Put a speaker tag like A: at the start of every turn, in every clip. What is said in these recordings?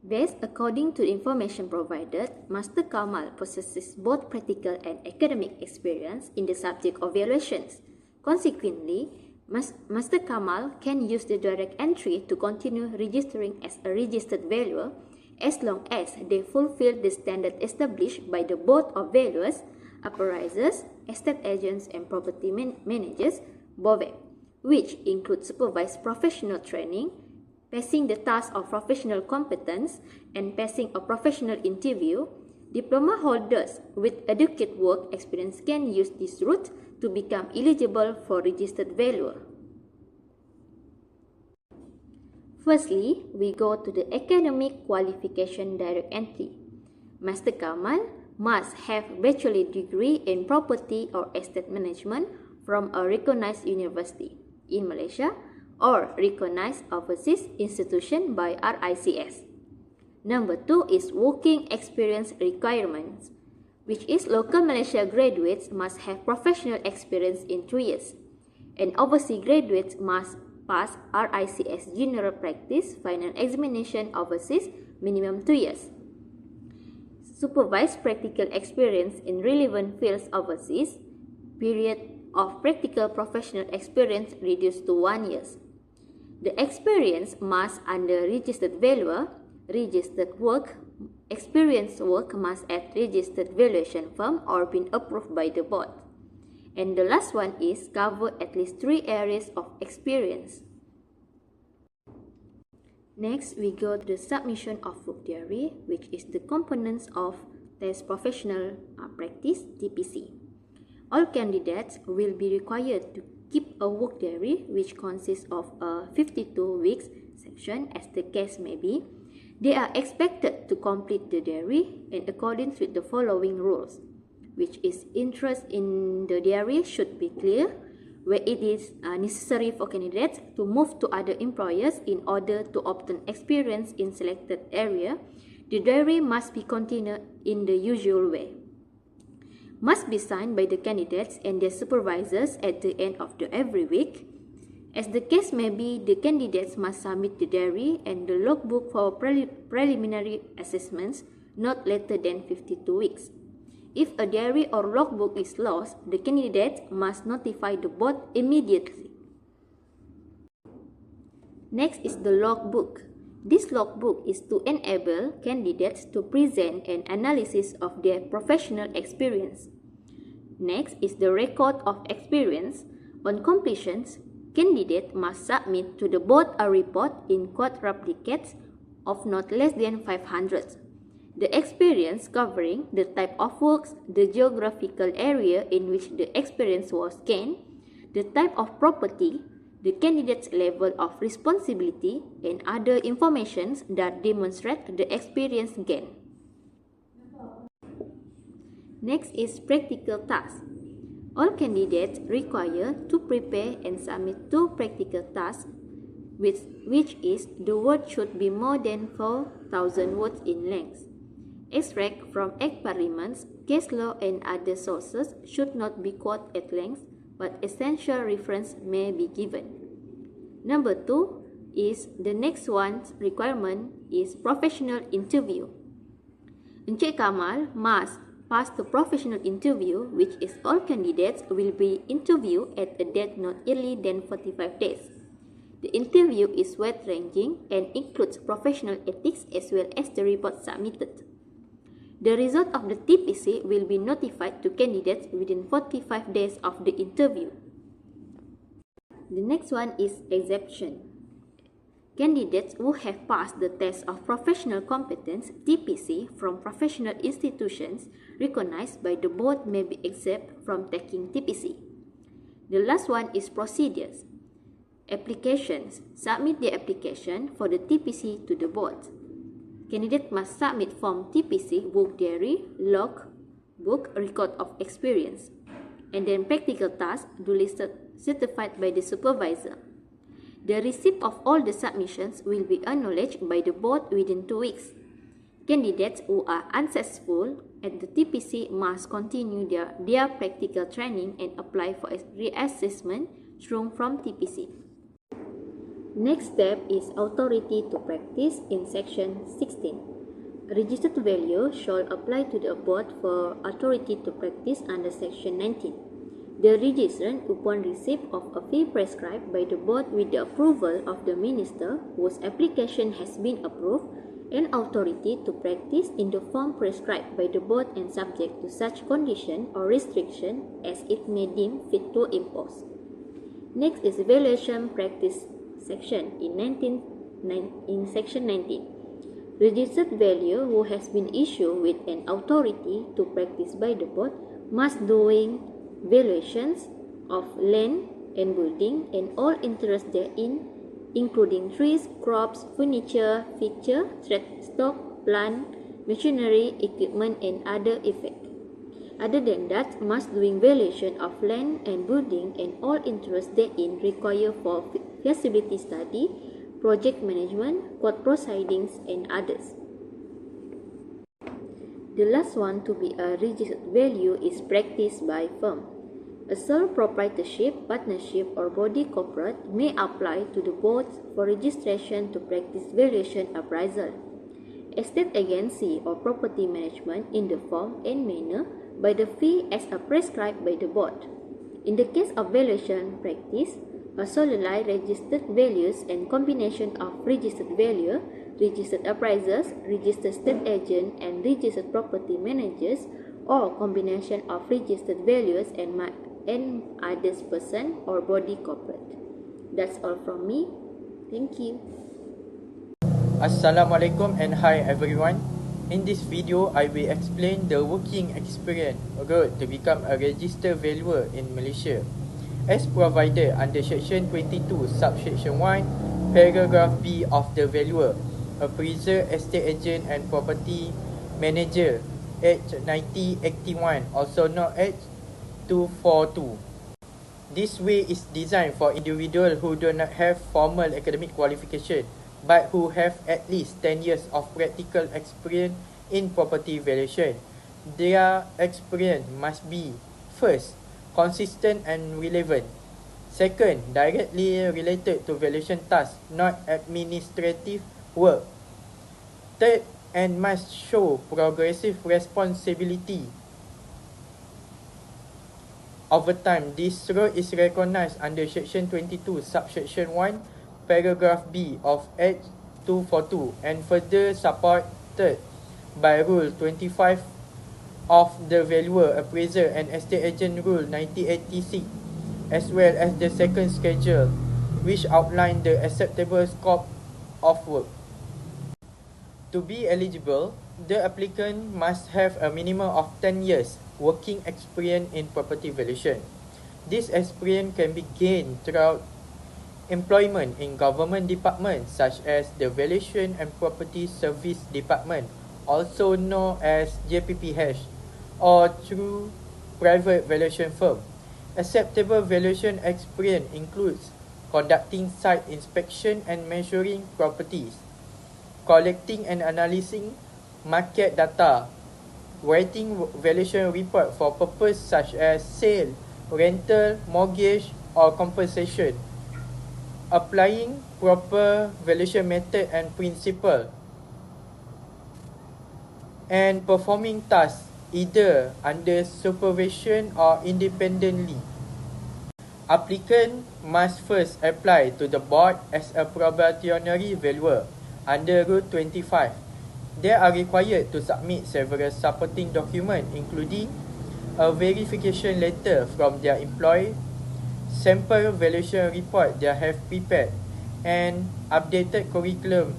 A: Based according to the information provided, Master Kamal possesses both practical and academic experience in the subject of valuations. Consequently, Master Kamal can use the direct entry to continue registering as a registered valuer as long as they fulfill the standard established by the Board of Valuers, Appraisers, Estate Agents and Property Managers, BOVAP, which include supervised professional training, passing the task of professional competence, and passing a professional interview. Diploma holders with adequate work experience can use this route to become eligible for registered valuer. Firstly, we go to the academic qualification direct entry. Master Kamal must have bachelor degree in property or estate management from a recognized university in Malaysia or recognized overseas institution by RICS. Number 2 is working experience requirements, which is local Malaysia graduates must have professional experience in 2 years, and overseas graduates must pass RICS General Practice Final Examination overseas minimum 2 years. Supervised practical experience in relevant fields overseas, period of practical professional experience reduced to 1 year. The experience must under registered valuer, registered work, experienced work must at registered valuation firm or been approved by the board. And the last one is cover at least 3 areas of experience. Next, we go to the submission of work diary, which is the components of test professional practice TPC. All candidates will be required to keep a work diary which consists of a 52 weeks section as the case may be. They are expected to complete the diary in accordance with the following rules, which is interest in the diary should be clear, where it is necessary for candidates to move to other employers in order to obtain experience in selected area. The diary must be continued in the usual way. Must be signed by the candidates and their supervisors at the end of every week. As the case may be, the candidates must submit the diary and the logbook for preliminary assessments not later than 52 weeks. If a diary or logbook is lost, the candidate must notify the board immediately. Next is the logbook. This logbook is to enable candidates to present an analysis of their professional experience. Next is the record of experience. On completions, candidate must submit to the board a report in quadruplicates of not less than 500. The experience covering the type of works, the geographical area in which the experience was gained, the type of property, the candidate's level of responsibility, and other informations that demonstrate the experience gained. Next is practical tasks. All candidates require to prepare and submit 2 practical tasks, which is the word should be more than 4,000 words in length. Extract from Act Parliaments, case law and other sources should not be quoted at length, but essential reference may be given. Number 2 is the next one's requirement is professional interview. Encik Kamal must pass the professional interview, which is all candidates will be interviewed at a date not early than 45 days. The interview is wide-ranging and includes professional ethics as well as the report submitted. The result of the TPC will be notified to candidates within 45 days of the interview. The next one is exemption. Candidates who have passed the test of professional competence TPC from professional institutions recognized by the board may be exempt from taking TPC. The last one is procedures. Applications. Submit the application for the TPC to the board. Candidate must submit form TPC, work diary, log, book, record of experience, and then practical tasks duly certified by the supervisor. The receipt of all the submissions will be acknowledged by the board within 2 weeks. Candidates who are unsuccessful at the TPC must continue their practical training and apply for reassessment from TPC. Next step is authority to practice in section 16. A registered value shall apply to the board for authority to practice under section 19. The registrant, upon receipt of a fee prescribed by the board with the approval of the minister whose application has been approved, and authority to practice in the form prescribed by the board and subject to such condition or restriction as it may deem fit to impose. Next is evaluation practice section in section 19. Registered value who has been issued with an authority to practice by the board must doing valuations of land and building and all interest therein, including trees, crops, furniture, fixture, stock, plant, machinery, equipment, and other effects. Other than that, must doing valuation of land and building and all interest therein require for feasibility study, project management, court proceedings, and others. The last one to be a registered value is practiced by firm. A sole proprietorship, partnership, or body corporate may apply to the board for registration to practice valuation appraisal, estate agency, or property management in the form and manner by the fee as prescribed by the board. In the case of valuation practice, a solely registered values and combination of registered value, registered appraisers, registered state agent, and registered property managers, or combination of registered values and others person or body corporate. That's all from me. Thank you.
B: Assalamualaikum and hi everyone. In this video, I will explain the working experience road to become a registered valuer in Malaysia. As provided under Section 22, Subsection 1, Paragraph B of the Valuer, Appraiser, Estate Agent and Property Manager, Act 1981, also known as 242. This way is designed for individuals who do not have formal academic qualification but who have at least 10 years of practical experience in property valuation. Their experience must be, first, consistent and relevant. Second, directly related to valuation tasks, not administrative work. Third, and must show progressive responsibility. Over time, this role is recognized under Section 22, Subsection 1, Paragraph B of Act 242 and further supported by Rule 25 of the Valuer, Appraiser and Estate Agent Rule 1986, as well as the second schedule, which outline the acceptable scope of work. To be eligible, the applicant must have a minimum of 10 years working experience in property valuation. This experience can be gained throughout employment in government departments such as the Valuation and Property Service Department, also known as JPPH, or through private valuation firm. Acceptable valuation experience includes conducting site inspection and measuring properties, collecting and analyzing market data, writing valuation report for purposes such as sale, rental, mortgage, or compensation, applying proper valuation method and principle, and performing tasks either under supervision or independently. Applicant must first apply to the board as a probationary valuer under Rule 25. They are required to submit several supporting documents including a verification letter from their employer, sample valuation report they have prepared, and updated curriculum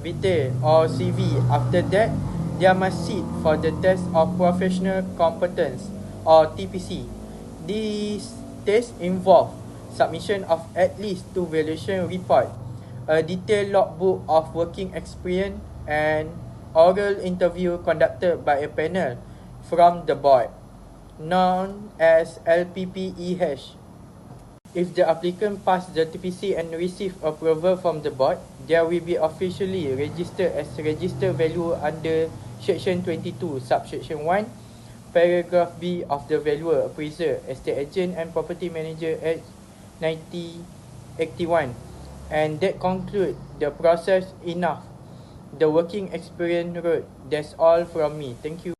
B: vitae or CV. After that, they must sit for the test of professional competence or TPC. These tests involve submission of at least 2 valuation reports, a detailed logbook of working experience, and oral interview conducted by a panel from the board, known as LPPEH. If the applicant passes the TPC and receive approval from the board, they will be officially registered as registered valuer under Section 22, Subsection 1, Paragraph B of the Valuer, Appraiser, Estate Agent and Property Manager Act 1981. And that concludes the process enough. The working experience road. That's all from me. Thank you.